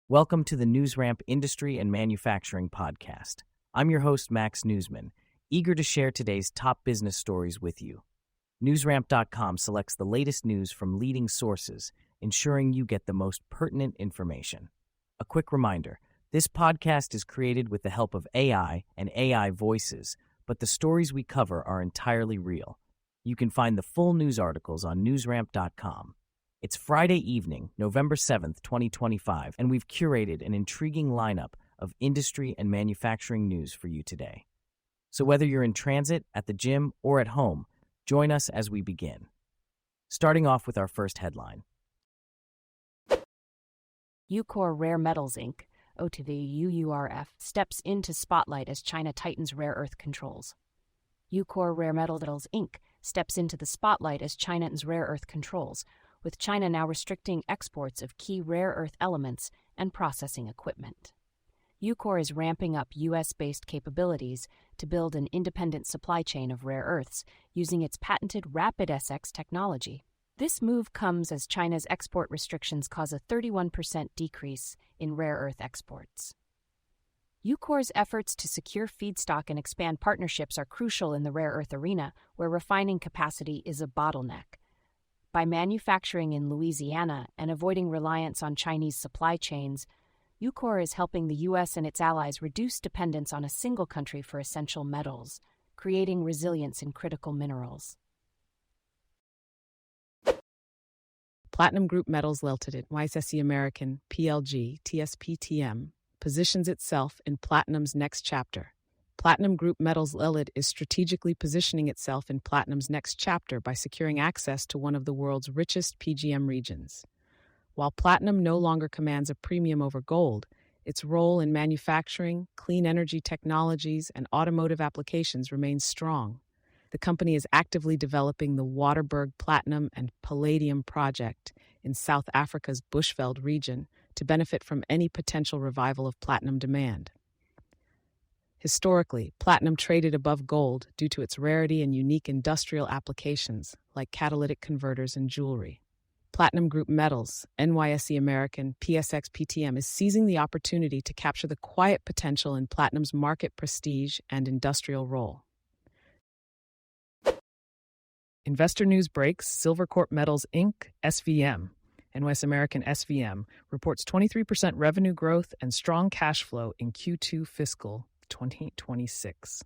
Welcome to the NewsRamp Industry and Manufacturing Podcast. I'm your host, Max Newsman, eager to share today's top business stories with you. NewsRamp.com selects the latest news from leading sources, ensuring you get the most pertinent information. A quick reminder, this podcast is created with the help of AI and AI voices, but the stories we cover are entirely real. You can find the full news articles on NewsRamp.com. It's Friday evening, November 7th, 2025, and we've curated an intriguing lineup of industry and manufacturing news for you today. So whether you're in transit, at the gym, or at home, join us as we begin. Starting off with our first headline. Ucore Rare Metals Inc., OTV UURF, steps into spotlight as China tightens rare earth controls. Ucore Rare Metals Inc. steps into the spotlight as China tightens rare earth controls, with China now restricting exports of key rare earth elements and processing equipment. Ucore is ramping up U.S.-based capabilities to build an independent supply chain of rare earths using its patented RapidSX technology. This move comes as China's export restrictions cause a 31% decrease in rare earth exports. Ucore's efforts to secure feedstock and expand partnerships are crucial in the rare earth arena, where refining capacity is a bottleneck. By manufacturing in Louisiana and avoiding reliance on Chinese supply chains, Ucore is helping the U.S. and its allies reduce dependence on a single country for essential metals, creating resilience in critical minerals. Platinum Group Metals Ltd, YSSE American, PLG, TSPTM, positions itself in Platinum's next chapter. Platinum Group Metals Ltd is strategically positioning itself in Platinum's next chapter by securing access to one of the world's richest PGM regions. While platinum no longer commands a premium over gold, its role in manufacturing, clean energy technologies, and automotive applications remains strong. The company is actively developing the Waterberg Platinum and Palladium project in South Africa's Bushveld region to benefit from any potential revival of platinum demand. Historically, platinum traded above gold due to its rarity and unique industrial applications like catalytic converters and jewelry. Platinum Group Metals, NYSE American, PSXPTM, is seizing the opportunity to capture the quiet potential in platinum's market prestige and industrial role. Investor news breaks. Silvercorp Metals Inc., SVM, NYSE American SVM, reports 23% revenue growth and strong cash flow in Q2 fiscal 2026.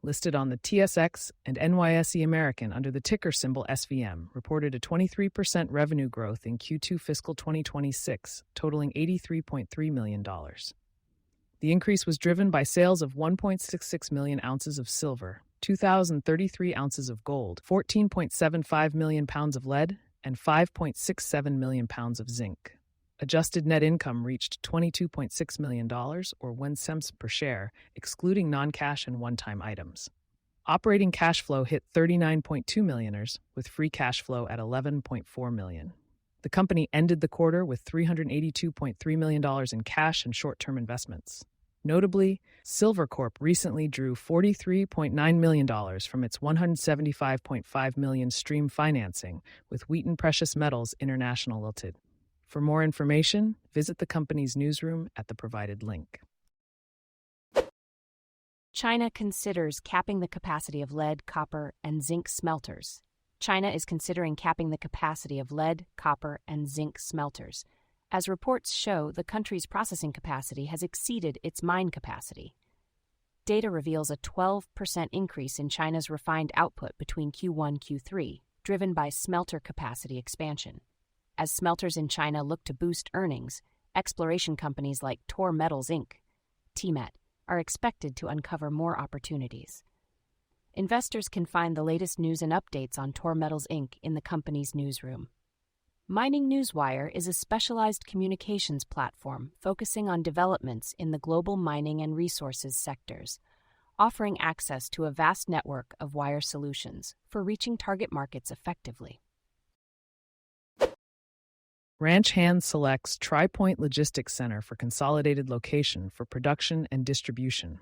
Listed on the TSX and NYSE American under the ticker symbol SVM, reported a 23% revenue growth in Q2 fiscal 2026, totaling $83.3 million. The increase was driven by sales of 1.66 million ounces of silver, 2,033 ounces of gold, 14.75 million pounds of lead, and 5.67 million pounds of zinc. Adjusted net income reached $22.6 million, or 1 cent per share, excluding non-cash and one-time items. Operating cash flow hit $39.2 million, with free cash flow at $11.4 million. The company ended the quarter with $382.3 million in cash and short-term investments. Notably, Silvercorp recently drew $43.9 million from its $175.5 million stream financing with Wheaton Precious Metals International Ltd. For more information, visit the company's newsroom at the provided link. China considers capping the capacity of lead, copper, and zinc smelters. China is considering capping the capacity of lead, copper, and zinc smelters. As reports show, the country's processing capacity has exceeded its mine capacity. Data reveals a 12% increase in China's refined output between Q1 and Q3, driven by smelter capacity expansion. As smelters in China look to boost earnings, exploration companies like Torr Metals Inc., TMET, are expected to uncover more opportunities. Investors can find the latest news and updates on Torr Metals Inc. in the company's newsroom. Mining Newswire is a specialized communications platform focusing on developments in the global mining and resources sectors, offering access to a vast network of wire solutions for reaching target markets effectively. Ranch Hand selects Tri-Point Logistics Center for consolidated location for production and distribution.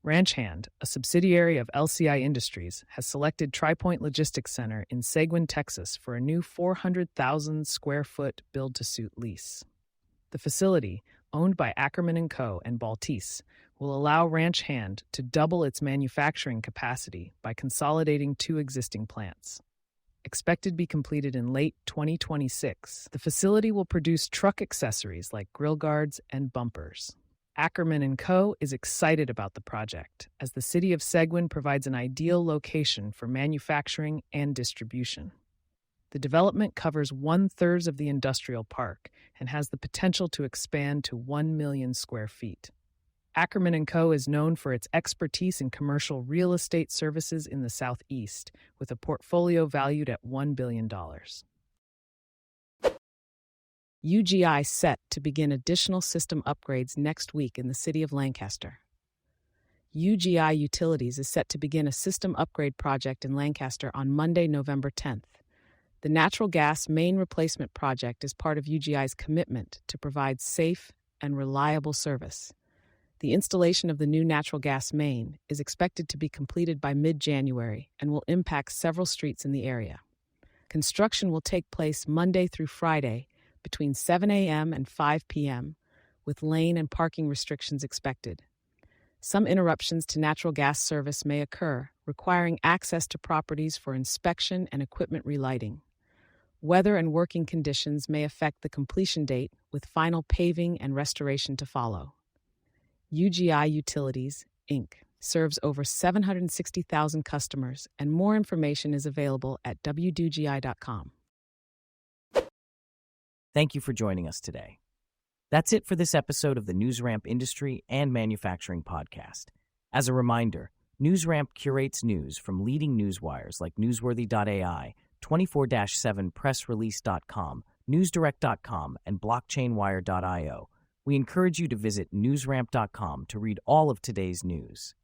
Ranch Hand, a subsidiary of LCI Industries, has selected Tri-Point Logistics Center in Seguin, Texas for a new 400,000 square foot build-to-suit lease. The facility, owned by Ackerman & Co. and Baltese, will allow Ranch Hand to double its manufacturing capacity by consolidating 2 existing plants. Expected to be completed in late 2026, the facility will produce truck accessories like grill guards and bumpers. Ackerman & Co. is excited about the project, as the city of Seguin provides an ideal location for manufacturing and distribution. The development covers 1/3 of the industrial park and has the potential to expand to 1 million square feet. Ackerman & Co. is known for its expertise in commercial real estate services in the Southeast, with a portfolio valued at $1 billion. UGI set to begin additional system upgrades next week in the city of Lancaster. UGI Utilities is set to begin a system upgrade project in Lancaster on Monday, November 10th. The natural gas main replacement project is part of UGI's commitment to provide safe and reliable service. The installation of the new natural gas main is expected to be completed by mid-January and will impact several streets in the area. Construction will take place Monday through Friday between 7 a.m. and 5 p.m., with lane and parking restrictions expected. Some interruptions to natural gas service may occur, requiring access to properties for inspection and equipment relighting. Weather and working conditions may affect the completion date, with final paving and restoration to follow. UGI Utilities, Inc. serves over 760,000 customers, and more information is available at www.ugi.com. Thank you for joining us today. That's it for this episode of the NewsRamp Industry and Manufacturing Podcast. As a reminder, NewsRamp curates news from leading newswires like Newsworthy.ai, 24/7pressrelease.com, newsdirect.com, and blockchainwire.io. We encourage you to visit newsramp.com to read all of today's news.